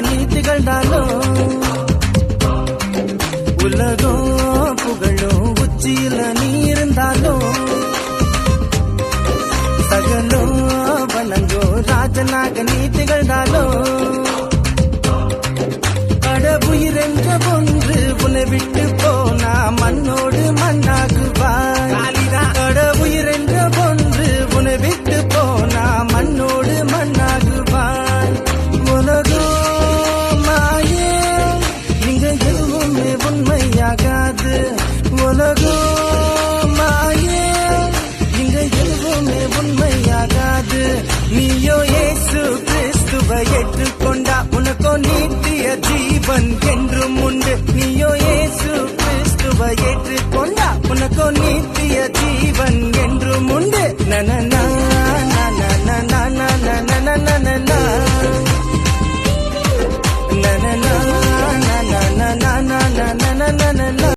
நீ திகழ்ந்தாலும் உலகம் புகழும் உச்சியில நீ இருந்தாலும் சகலோ வணங்கோ ராஜனாக நீ திகழ்ந்தாலும் கடவுயிரென்ற ஒன்று உன்னை விட்டு போனா மண்ணோடு மண்ணாகுவாய். கடவுயிரென்ற ஒன்று உன்னை விட்டு போனா மண்ணோடு மண்ணாகுவாய். உலகம் மாயே நீங்க எதுவுமே உண்மையாகாது. உலகம் மாயே நீங்க எதுவுமே உண்மையாகாது. நீயோ இயேசு கிறிஸ்துவை ஏற்றுக்கொண்டா உனக்கோ நித்திய ஜீவன் என்றும் உண்டு. நீயோ இயேசு கிறிஸ்துவை ஏற்றுக்கொண்டா